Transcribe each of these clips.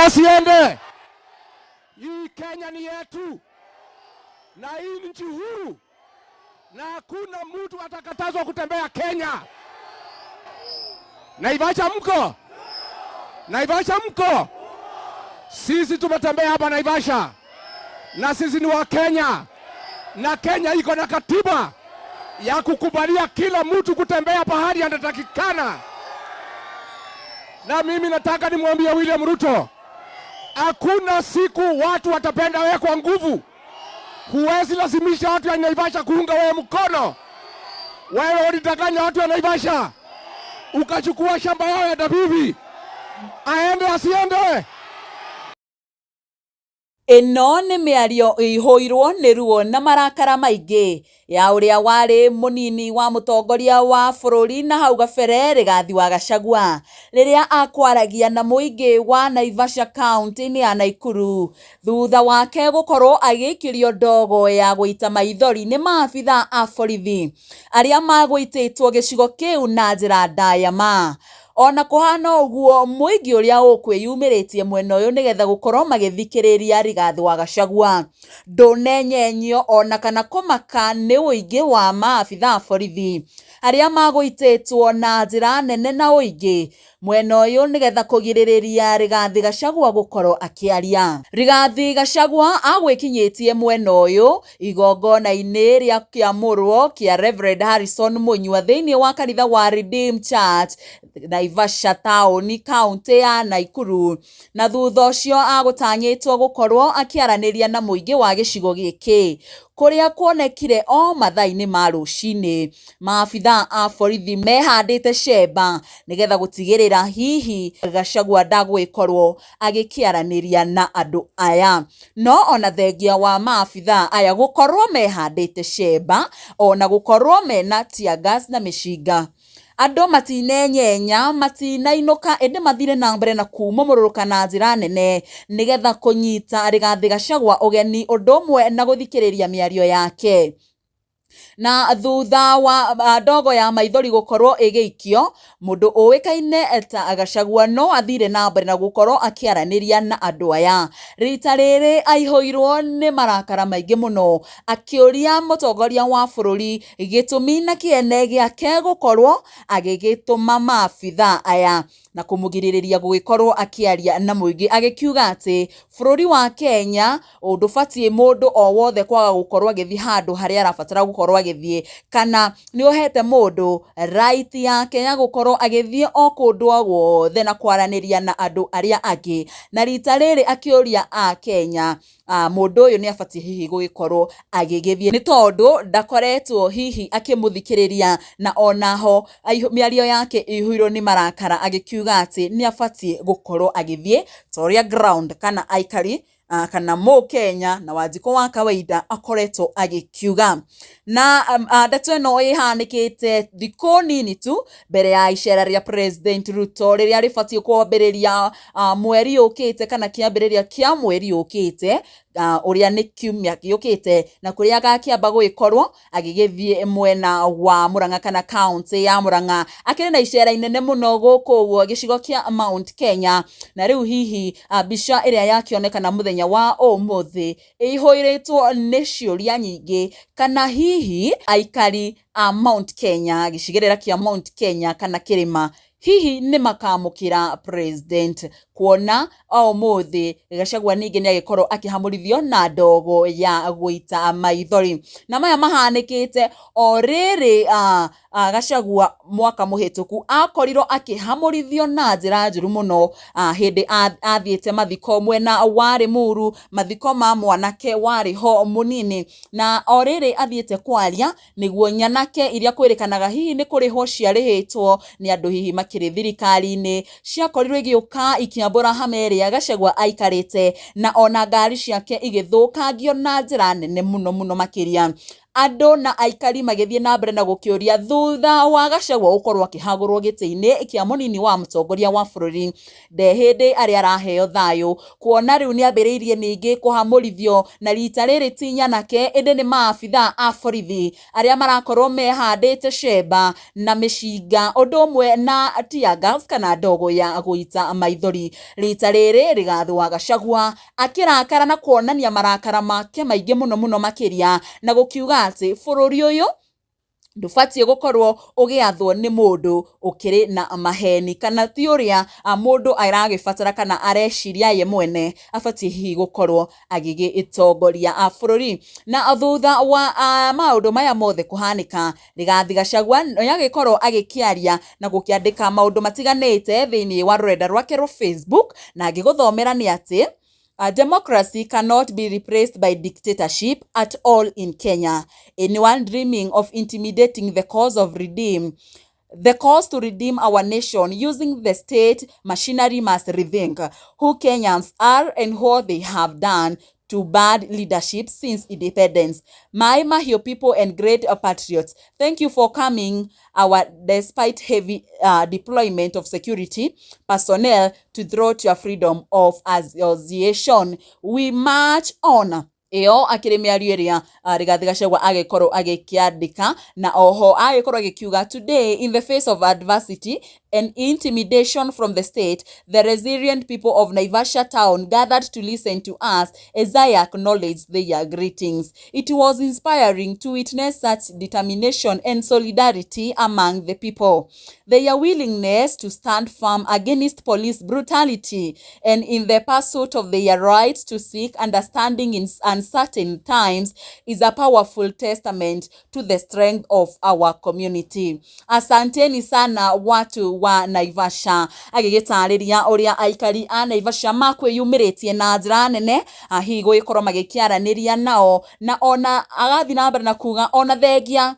asiende? Hii Kenya ni yetu na hii nchi huru, na hakuna mtu atakatazwa kutembea Kenya. Naivasha mko? Naivasha mko? Sisi tumetembea hapa Naivasha, na sisi ni wa Kenya, na Kenya iko na katiba ya kukubalia kila mtu kutembea pahali anatakikana. Na mimi nataka nimwambie William Ruto, hakuna siku watu watapenda wewe kwa nguvu. Huwezi lazimisha watu wa Naivasha kuunga wewe mkono. Wewe ulidanganya watu wa Naivasha, ukachukua shamba yao ya Dabibi. Aende asiende? Ino nĩ mĩario ĩhũirwo nĩ ruo na marakara maingĩ ya ũrĩa warĩ mũnini wa mũtongoria wa bũrũri na hau gabere Rigathi wa Gachagua rĩrĩa akwaragia na mũingĩ wa Naivasha kaunti-inĩ ya Nakuru thutha wake gũkorwo agĩikĩrio ndogo ya gũita maithori nĩ maabitha a borithi arĩa magũitĩtwo gĩcigo kĩu na njĩra ndaya ma. Ona kuhana uguo mũingĩ ũrĩa ũkwĩyumĩrĩtie mwena ũyũ nĩgetha gũkorwo magĩthikĩrĩria Rigathi wa Gachagua ndũnenyenyio ona kana kũmaka nĩ ũingĩ wa maabitha a borithi arĩa magũitĩtwo na njĩra nene na ũingĩ mwena ũyũ nĩgetha kũgirĩrĩria Rigathi Gachagua gũkorwo akĩaria. Rigathi Gachagua agwĩkinyĩtie mwena ũyũ igongona-inĩ rĩa kĩamũrwo kĩa Reverend Harrison Mũnyua thĩinĩ wa kanitha wa Redeemed Church Naivasha taũni kaunti ya Nakuru, na thutha ũcio agũtanyĩtwo gũkorwo akĩaranĩria na mũingĩ wa gĩcigo gĩkĩ kũrĩa kuonekire o mathaa-inĩ ma rũcinĩ maabitha a borithi mehandĩte cemba nĩgetha gũtigĩrĩra hihi Gachagua ndagũgĩkorwo agĩkĩaranĩria na andũ aya. No ona thengia wa maabitha aya gũkorwo mehandĩte cemba ona gũkorwo mena Teargas na mĩcinga, andũ matinenyenya matinainũka ĩndĩ mathire na mbere na kumũmũrũrũka na njĩra nene nĩgetha kũnyita Rigathi Gachagua ũgeni ũndũ ũmwe na gũthikĩrĩria mĩario yake. Na thutha wa ndogo ya maithori gũkorwo ĩgĩikio, mũndũ ũĩkaine ta Gachagua no athire na mbere na gũkorwo akĩaranĩria na andũ aya. Rita rĩrĩ aihũirwo nĩ marakara maingĩ mũno akĩũria mũtongoria wa bũrũri gĩtũmi na kĩene gĩake gũkorwo agĩgĩtũma maabitha aya na kũmũgirĩrĩria gũgĩkorwo akĩaria na mũingĩ, agĩkiuga atĩ bũrũri wa Kenya ndũbatiĩ mũndũ o wothe kwaga gũkorwo agĩthiĩ handũ harĩa arabatara gũkorwo agĩthiĩ, kana nĩ ũhete mũndũ right yake ya gũkorwo agĩthiĩ o kũndũ o guothe na kwaranĩria na andũ arĩa angĩ. Na rita rĩrĩ akĩũria a Kenya mũndũ ũyũ nĩ abatiĩ hihi gũgĩkorwo agĩgĩthiĩ nĩ tondũ ndakoretwo hihi akĩmũthikĩrĩria, na onaho mĩario yake ĩihũirwo nĩ marakara agĩkiuga atĩ nĩ abatiĩ gũkorwo agĩthiĩ torĩa ground kana aikari kana Mũkenya na Wanjikũ wa kawaida akoretwo agĩkiuga. Na ndeto ĩno ĩhanĩkĩte thikũ nini tu mbere ya icera rĩa President Ruto rĩrĩa rĩbatiĩ kwambĩrĩria mweri ũkĩte kana kĩambĩrĩria kĩa mweri ũkĩte ũrĩa nĩ kiumia gĩũkĩte, na kũrĩa agakĩamba gũgĩkorwo agĩgĩthiĩ mwena wa Murang'a kana kaunti ya Murang'a akĩrĩ na icera inene mũno gũkũ gĩcigo kĩa Mount Kenya. Na rĩu hihi mbica ĩrĩa yakĩonekana mũthenya wa ũmũthĩ ĩihũrĩtwo nĩ ciũria nyingĩ, kana hihi aikari a Mount Kenya, gĩcigĩrĩra kĩa Mount Kenya kana kĩrĩma hihi nĩ makamũkĩra president, kuona o ũmũthĩ Gachagua ningĩ nĩ agĩkorwo akĩhamũrithio na ndogo ya gũita maithori. Na maya mahanĩkĩte o rĩrĩ Gachagua mwaka mũhĩtũku akorirwo akĩhamũrithio na njĩra njũru mũno hĩndĩ athiĩte mathiko mwena wa Limuru, mathiko ma mwanake warĩ ho mũnini, na o rĩrĩ athiĩte Kwaria nĩguo nyanake iria kwĩrĩkanaga hihi nĩ kũrĩhwo ciarĩhĩtwo nĩ andũ hihi makĩrĩ thirikari-inĩ ciakorirwo igĩũka ikiambũra hama ĩrĩa Gachagua aikarĩte, na ona ngari ciake igĩthũkangio na njĩra nene mũno makĩria. andũ na aikari magĩthiĩ na mbere na gũkĩũria thutha wa Gachagua gũkorwo akĩhagũrwo gĩtĩ-inĩ kĩa mũnini wa mũtongoria wa bũrũri hĩndĩ arĩa araheo thayũ, kuona rĩu nĩambĩrĩirie ningĩ kũhamũrithio na rita rĩrĩ ti nyanake ĩndĩ nĩ maabithaa a borithi arĩa marakorwo mehandĩte cemba na mĩcinga ũndũ ũmwe na Teargas kana ndogo ya gũita maithori. Rita rĩrĩ Rigathĩ wa Gachagua akĩrakara na kuonania marakara make maingĩ mũno makĩria na gũkiuga atĩ bũrũri ũyũ ndũbatiĩ gũkorwo ũgĩathwo nĩ mũndũ ũkĩrĩ na maheni, kana ti ũrĩa mũndũ aragĩbatara kana areciria ye mwene abatiĩ hihi gũkorwo agĩgĩtongoria bũrũri. Na thutha wa maũndũ maya mothe kũhanĩka, Rigathĩ Gachagua nĩagĩkorwo agĩkĩaria na gũkĩandĩka maũndũ matiganĩte thĩinĩ wa rũrenda rwake rwa Facebook, na ngĩgũthomera nĩ atĩ democracy cannot be replaced by dictatorship at all in Kenya. Anyone dreaming of intimidating the cause to redeem our nation using the state machinery must rethink who Kenyans are and what they have done to bad leadership since independence. My Mahio people and great patriots, thank you for coming despite heavy deployment of security personnel to thwart your freedom of association. We march on. Eo akĩrĩ mĩario ĩrĩa Rigathĩ Gachagua agĩkorwo agĩkĩandĩka, na oho agĩkorwo agĩkiuga today in the face of adversity and intimidation from the state, the resilient people of Naivasha town gathered to listen to us as I acknowledged their greetings. It was inspiring to witness such determination and solidarity among the people. Their willingness to stand firm against police brutality and in the pursuit of their right to seek understanding in uncertain times is a powerful testament to the strength of our community. Asanteni sana watu wa Naivasha. Agĩgĩtarĩria ũrĩa aikari a Naivasha makwĩyumĩrĩtie na njĩra nene hihi gũgĩkorwo magĩkĩaranĩria nao, na ona agathiĩ na mbere na kuga ona thengia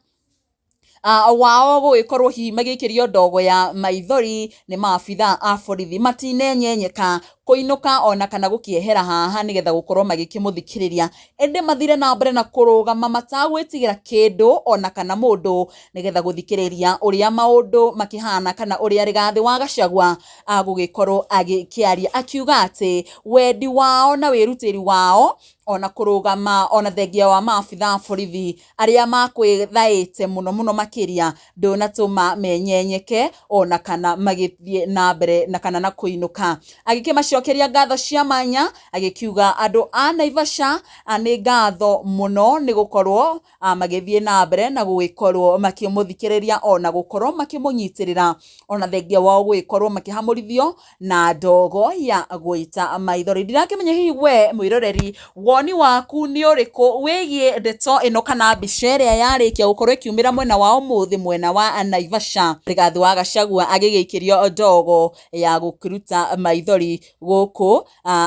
wao gũgĩkorwo hihi magĩikĩrio ndogo ya maithori nĩ maabithaa a borithi matinenyenyeka kũinũka ona kana gũkĩehera haha nĩgetha gũkorwo magĩkĩmũthikĩrĩria, ĩndĩ mathire na mbere na kũrũgama matagwĩtigĩra kĩndũ ona kana mũndũ nĩgetha gũthikĩrĩria ũrĩa maũndũ makĩhana kana ũrĩa Rigathĩ wa Gachagua agũgĩkorwo agĩkĩaria, akiuga atĩ wendi wao na wĩrutĩri wao ona kũrũgama ona thengia wa maabithaa borithi arĩa makwĩthaĩte mũno makĩria ndũnatũma menyenyeke ona kana magĩthiĩ na mbere na kana na kũinũka. Agĩkĩmacokeria ngatho cia manya, agĩkiuga andũ a Naivasha nĩ ngatho mũno nĩ gũkorwo magĩthiĩ na mbere na gũgĩkorwo makĩmũthikĩrĩria ona gũkorwo makĩmũnyitĩrĩra ona thengia wao gũgĩkorwo makĩhamũrithio na ndogo ya gũita maithori. Ndirakĩmenya hihi we mwĩroreri woni waku nĩ ũrĩkũ wĩgiĩ ndeto ĩno kana mbica ĩrĩa yarĩkia gũkorwo ĩkiumĩra mwena wa ũmũthĩ mwena wa Naivasha, Rigathĩ wa Gachagua agĩgĩikĩrio ndogo ya gũkĩruta maithori gũkũ,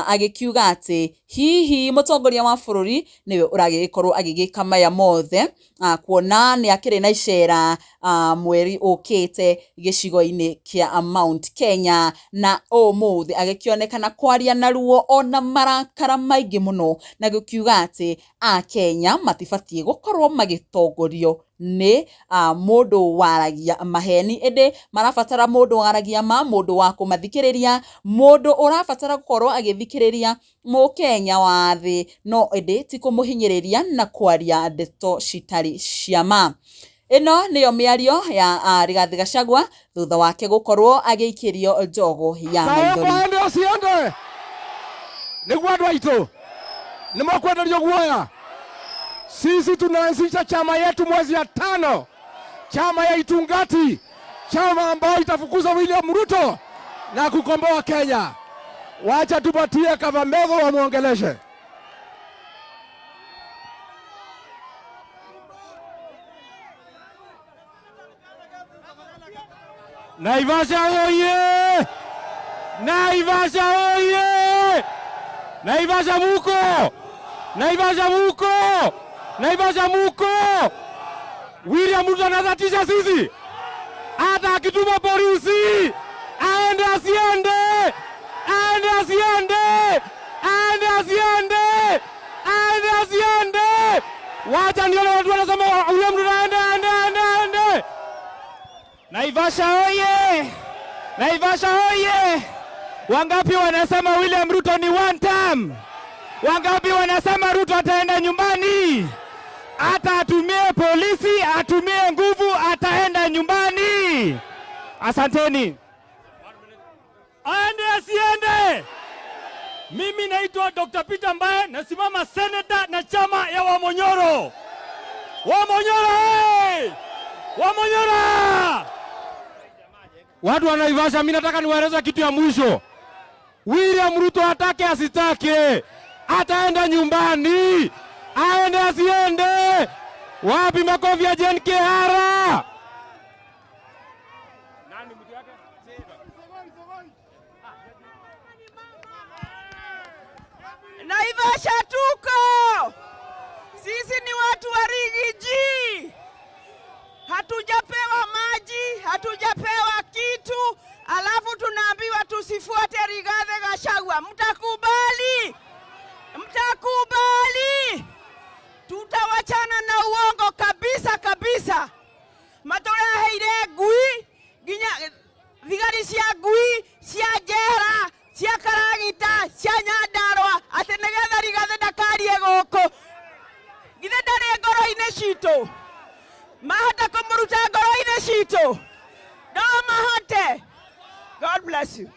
agĩkiuga atĩ hihi mũtongoria wa bũrũri nĩwe ũragĩkorwo agĩgĩka maya mothe, kuona nĩ akĩrĩ na icera mweri ũkĩte gĩcigo-inĩ kĩa Mount Kenya, na ũmũthĩ agĩkĩonekana kwaria na ruo ona marakara maingĩ mũno na gũkiuga atĩ Kenya matibatiĩ gũkorwo magĩtongorio nĩ mũndũ waragia maheni, ĩndĩ marabatara mũndũ waragia mũndũ wa kũmathikĩrĩria, mũndũ ũrabatara gũkorwo agĩthikĩrĩria mũkenya wa thĩ, no ĩndĩ ti kũmũhinyĩrĩria na kwaria ndeto citarĩ cia ma. Ĩno nĩyo mĩario ya Rigathĩ Gachagua thutha wake gũkorwo agĩikĩrio ndogo ya maithori. Nĩguo andũ aitũ nĩ mokwenderio guoya. Sisi tunaanzisha chama yetu mwezi ya 5, chama ya Itungati, chama ambayo itafukuza William Ruto na kukomboa Kenya. Wacha tupatie Kavamego wamuongeleshe. Naivasha oye! Naivasha oye! Naivasha muko! Naivasha muko! Naivasha muko! William Ruto anatatisha sisi. Hata akituma polisi aende asiende! Aende asiende! Aende asiende! Aende asiende! Wacha nione watu wanasema William Ruto ende. Naivasha oye! Naivasha oye! Wangapi wanasema William Ruto ni one term? Wangapi wanasema Ruto ataenda nyumbani? Hata atumie polisi, atumie nguvu, ataenda nyumbani. Asanteni. Aende asiende. Mimi naitwa Dr. Peter ambaye nasimama senator na chama ya Wamonyoro. Wamonyoro! Hey! Wamonyoro! Watu wa Naivasha, mimi nataka niwaeleze kitu ya mwisho. William Ruto atake asitake, ataenda nyumbani. Aende asiende. Wapi makofi ya Jen Kihara? Nani mtu yake? Naivasha tuko. Sisi ni watu wa Riggy. Hatujapewa maji, hatujapewa kitu, alafu tunaambiwa tusifuate Rigathi Gachagua. Mtakubali? Mtakubali? Tutawachana na uongo kabisa kabisa. Matore heire ngui, ginya thigari cia ngui, cia jera, cia karagita, cia Nyandarua, ati nigetha Rigathi ndakarie guku. Githe ndari ngoro-ini citu. Mahota kumuruta ngoro-ini citu. No mahote. God bless you.